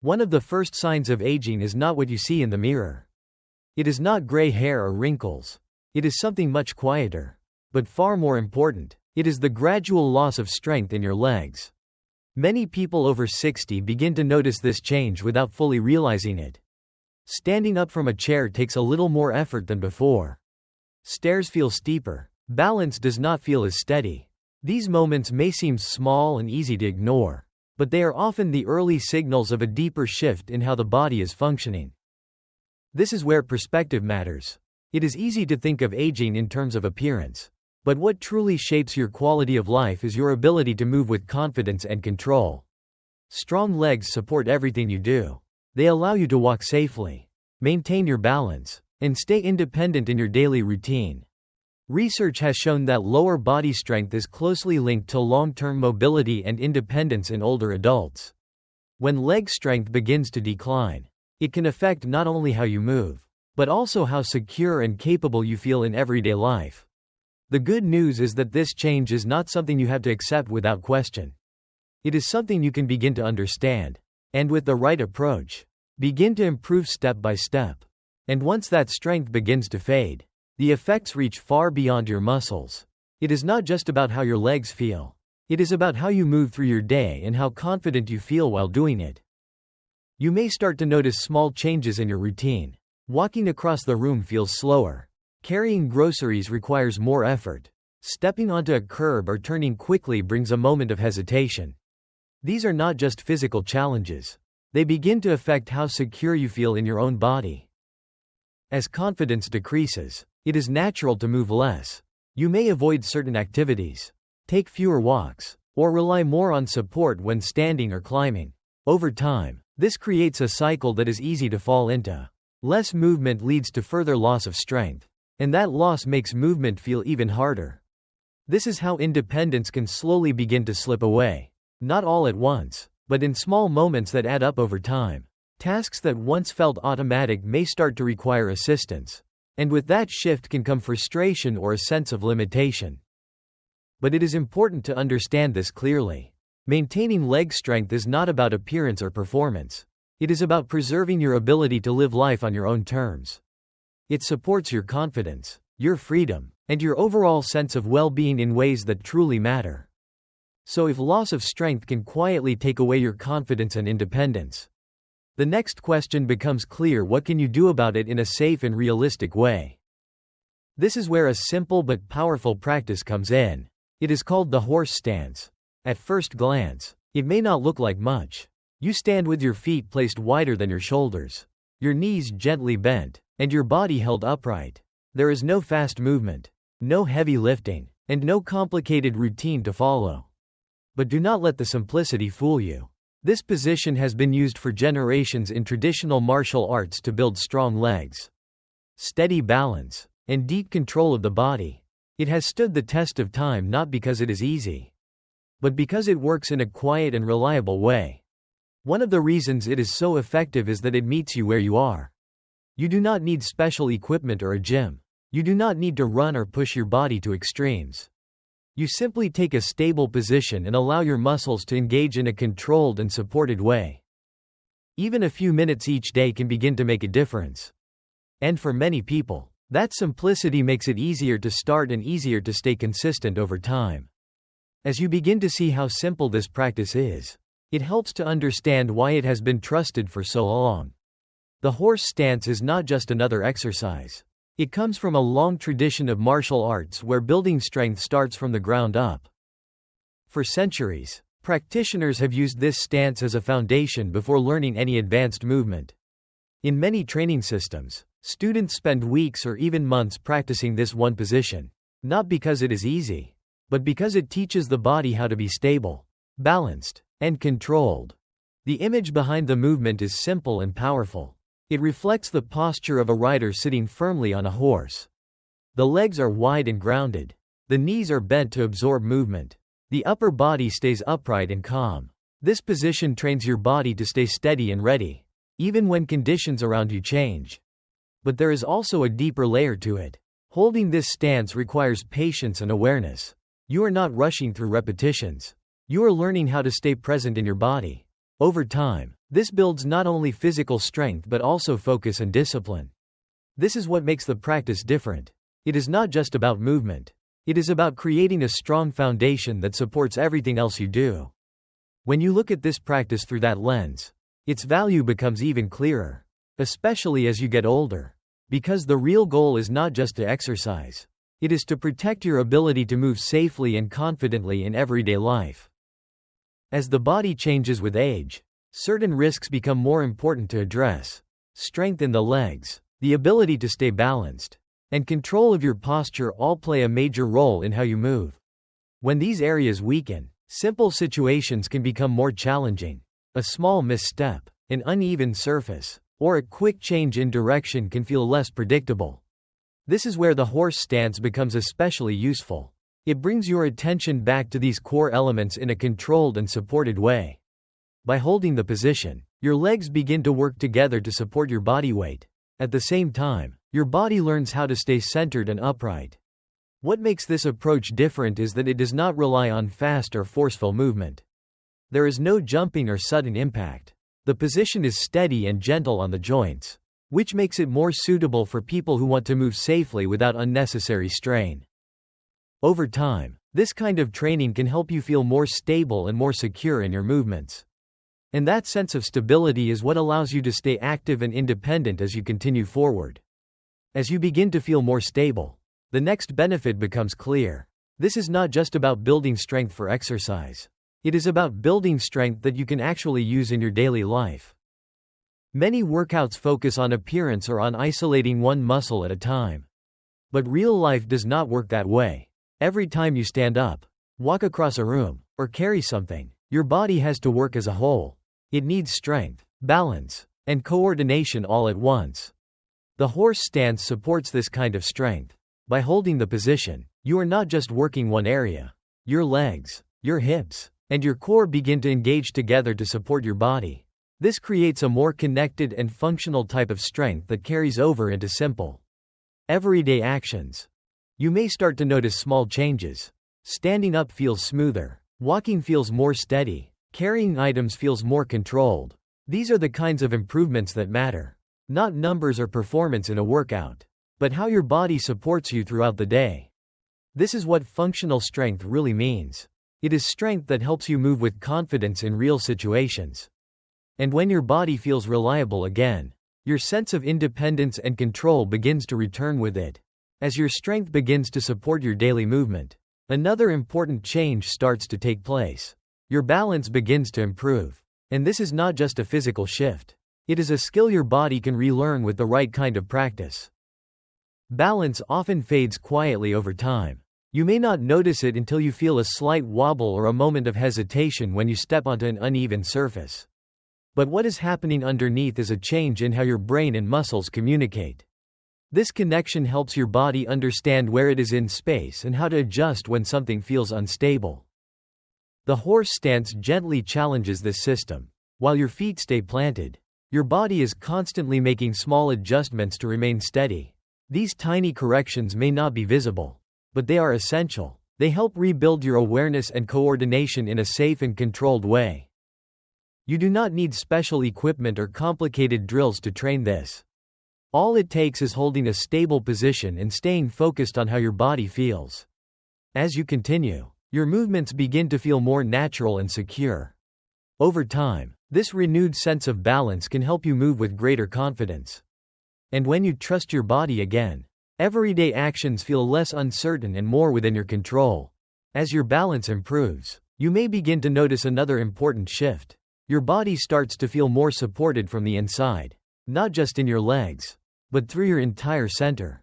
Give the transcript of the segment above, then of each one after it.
One of the first signs of aging is not what you see in the mirror. It is not gray hair or wrinkles. It is something much quieter. But far more important, it is the gradual loss of strength in your legs. Many people over 60 begin to notice this change without fully realizing it. Standing up from a chair takes a little more effort than before. Stairs feel steeper. Balance does not feel as steady. These moments may seem small and easy to ignore, but they are often the early signals of a deeper shift in how the body is functioning. This is where perspective matters. It is easy to think of aging in terms of appearance, but what truly shapes your quality of life is your ability to move with confidence and control. Strong legs support everything you do. They allow you to walk safely, maintain your balance, and stay independent in your daily routine. Research has shown that lower body strength is closely linked to long-term mobility and independence in older adults. When leg strength begins to decline, it can affect not only how you move, but also how secure and capable you feel in everyday life. The good news is that this change is not something you have to accept without question. It is something you can begin to understand, and with the right approach, begin to improve step by step. And once that strength begins to fade, the effects reach far beyond your muscles. It is not just about how your legs feel. It is about how you move through your day and how confident you feel while doing it. You may start to notice small changes in your routine. Walking across the room feels slower. Carrying groceries requires more effort. Stepping onto a curb or turning quickly brings a moment of hesitation. These are not just physical challenges. They begin to affect how secure you feel in your own body. As confidence decreases, it is natural to move less. You may avoid certain activities, take fewer walks, or rely more on support when standing or climbing. Over time, this creates a cycle that is easy to fall into. Less movement leads to further loss of strength, and that loss makes movement feel even harder. This is how independence can slowly begin to slip away. Not all at once, but in small moments that add up over time. Tasks that once felt automatic may start to require assistance. And with that shift can come frustration or a sense of limitation. But it is important to understand this clearly. Maintaining leg strength is not about appearance or performance. It is about preserving your ability to live life on your own terms. It supports your confidence, your freedom, and your overall sense of well-being in ways that truly matter. So if loss of strength can quietly take away your confidence and independence, the next question becomes clear: what can you do about it in a safe and realistic way? This is where a simple but powerful practice comes in. It is called the horse stance. At first glance, it may not look like much. You stand with your feet placed wider than your shoulders, your knees gently bent, and your body held upright. There is no fast movement, no heavy lifting, and no complicated routine to follow. But do not let the simplicity fool you. This position has been used for generations in traditional martial arts to build strong legs, steady balance, and deep control of the body. It has stood the test of time not because it is easy, but because it works in a quiet and reliable way. One of the reasons it is so effective is that it meets you where you are. You do not need special equipment or a gym. You do not need to run or push your body to extremes. You simply take a stable position and allow your muscles to engage in a controlled and supported way. Even a few minutes each day can begin to make a difference. And for many people, that simplicity makes it easier to start and easier to stay consistent over time. As you begin to see how simple this practice is, it helps to understand why it has been trusted for so long. The horse stance is not just another exercise. It comes from a long tradition of martial arts where building strength starts from the ground up. For centuries, practitioners have used this stance as a foundation before learning any advanced movement. In many training systems, students spend weeks or even months practicing this one position, not because it is easy, but because it teaches the body how to be stable, balanced, and controlled. The image behind the movement is simple and powerful. It reflects the posture of a rider sitting firmly on a horse. The legs are wide and grounded. The knees are bent to absorb movement. The upper body stays upright and calm. This position trains your body to stay steady and ready, even when conditions around you change. But there is also a deeper layer to it. Holding this stance requires patience and awareness. You are not rushing through repetitions. You are learning how to stay present in your body. Over time, This builds not only physical strength but also focus and discipline. This is what makes the practice different. It is not just about movement. It is about creating a strong foundation that supports everything else you do. When you look at this practice through that lens, its value becomes even clearer, especially as you get older. Because the real goal is not just to exercise. It is to protect your ability to move safely and confidently in everyday life. As the body changes with age, certain risks become more important to address. Strength in the legs, the ability to stay balanced, and control of your posture all play a major role in how you move. When these areas weaken, simple situations can become more challenging. A small misstep, an uneven surface, or a quick change in direction can feel less predictable. This is where the horse stance becomes especially useful. It brings your attention back to these core elements in a controlled and supported way. By holding the position, your legs begin to work together to support your body weight. At the same time, your body learns how to stay centered and upright. What makes this approach different is that it does not rely on fast or forceful movement. There is no jumping or sudden impact. The position is steady and gentle on the joints, which makes it more suitable for people who want to move safely without unnecessary strain. Over time, this kind of training can help you feel more stable and more secure in your movements. And that sense of stability is what allows you to stay active and independent as you continue forward. As you begin to feel more stable, the next benefit becomes clear. This is not just about building strength for exercise. It is about building strength that you can actually use in your daily life. Many workouts focus on appearance or on isolating one muscle at a time. But real life does not work that way. Every time you stand up, walk across a room, or carry something, your body has to work as a whole. It needs strength, balance, and coordination all at once. The horse stance supports this kind of strength. By holding the position, you are not just working one area. Your legs, your hips, and your core begin to engage together to support your body. This creates a more connected and functional type of strength that carries over into simple, everyday actions. You may start to notice small changes. Standing up feels smoother, walking feels more steady, carrying items feels more controlled. These are the kinds of improvements that matter. Not numbers or performance in a workout, but how your body supports you throughout the day. This is what functional strength really means. It is strength that helps you move with confidence in real situations. And when your body feels reliable again, your sense of independence and control begins to return with it. As your strength begins to support your daily movement, another important change starts to take place. Your balance begins to improve. And this is not just a physical shift. It is a skill your body can relearn with the right kind of practice. Balance often fades quietly over time. You may not notice it until you feel a slight wobble or a moment of hesitation when you step onto an uneven surface. But what is happening underneath is a change in how your brain and muscles communicate. This connection helps your body understand where it is in space and how to adjust when something feels unstable. The horse stance gently challenges this system. While your feet stay planted, your body is constantly making small adjustments to remain steady. These tiny corrections may not be visible, but they are essential. They help rebuild your awareness and coordination in a safe and controlled way. You do not need special equipment or complicated drills to train this. All it takes is holding a stable position and staying focused on how your body feels. As you continue, your movements begin to feel more natural and secure. Over time, this renewed sense of balance can help you move with greater confidence. And when you trust your body again, everyday actions feel less uncertain and more within your control. As your balance improves, you may begin to notice another important shift. Your body starts to feel more supported from the inside, not just in your legs, but through your entire center.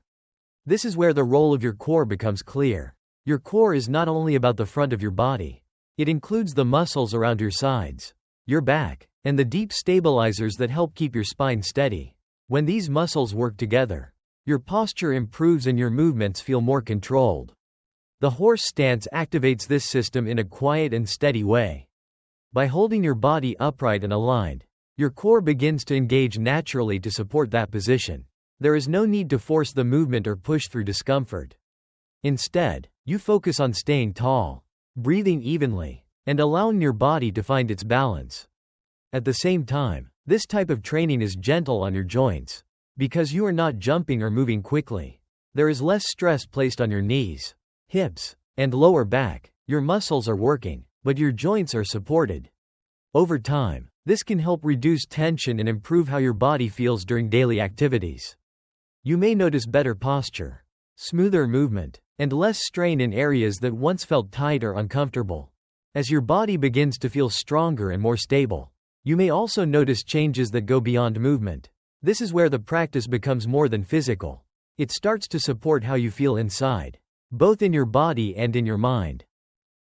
This is where the role of your core becomes clear. Your core is not only about the front of your body. It includes the muscles around your sides, your back, and the deep stabilizers that help keep your spine steady. When these muscles work together, your posture improves and your movements feel more controlled. The horse stance activates this system in a quiet and steady way. By holding your body upright and aligned, your core begins to engage naturally to support that position. There is no need to force the movement or push through discomfort. Instead, you focus on staying tall, breathing evenly, and allowing your body to find its balance. At the same time, this type of training is gentle on your joints. Because you are not jumping or moving quickly, there is less stress placed on your knees, hips, and lower back. Your muscles are working, but your joints are supported. Over time, this can help reduce tension and improve how your body feels during daily activities. You may notice better posture, smoother movement, and less strain in areas that once felt tight or uncomfortable. As your body begins to feel stronger and more stable, you may also notice changes that go beyond movement. This is where the practice becomes more than physical. It starts to support how you feel inside, both in your body and in your mind.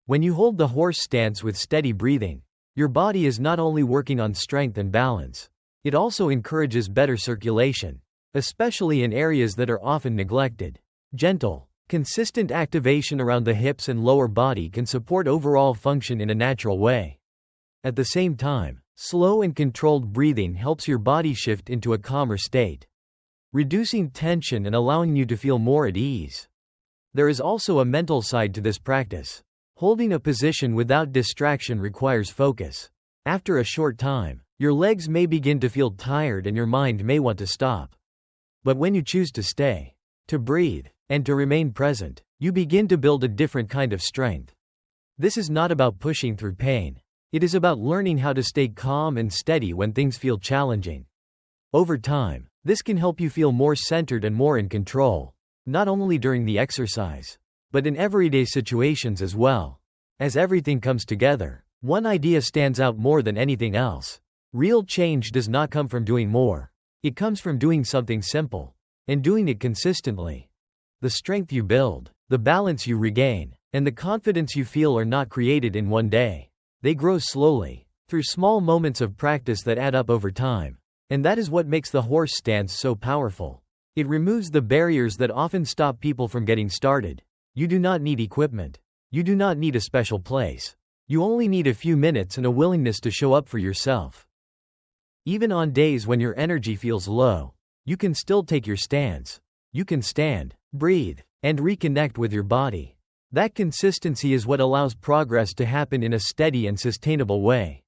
When you hold the horse stance with steady breathing, your body is not only working on strength and balance, it also encourages better circulation, especially in areas that are often neglected. Gentle, consistent activation around the hips and lower body can support overall function in a natural way. At the same time, slow and controlled breathing helps your body shift into a calmer state, reducing tension and allowing you to feel more at ease. There is also a mental side to this practice. Holding a position without distraction requires focus. After a short time, your legs may begin to feel tired and your mind may want to stop. But when you choose to stay, to breathe, and to remain present, you begin to build a different kind of strength. This is not about pushing through pain. It is about learning how to stay calm and steady when things feel challenging. Over time, this can help you feel more centered and more in control, not only during the exercise, but in everyday situations as well. As everything comes together, one idea stands out more than anything else. Real change does not come from doing more. It comes from doing something simple, and doing it consistently. The strength you build, the balance you regain, and the confidence you feel are not created in one day. They grow slowly, through small moments of practice that add up over time. And that is what makes the horse stance so powerful. It removes the barriers that often stop people from getting started. You do not need equipment. You do not need a special place. You only need a few minutes and a willingness to show up for yourself. Even on days when your energy feels low, you can still take your stance. You can stand, breathe, and reconnect with your body. That consistency is what allows progress to happen in a steady and sustainable way.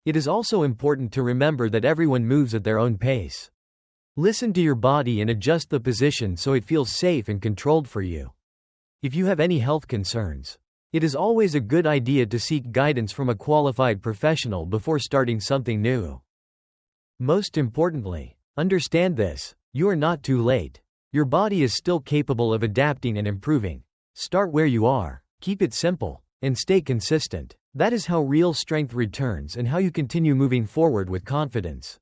It is also important to remember that everyone moves at their own pace. Listen to your body and adjust the position so it feels safe and controlled for you. If you have any health concerns, it is always a good idea to seek guidance from a qualified professional before starting something new. Most importantly, understand this: you are not too late. Your body is still capable of adapting and improving. Start where you are, keep it simple, and stay consistent. That is how real strength returns and how you continue moving forward with confidence.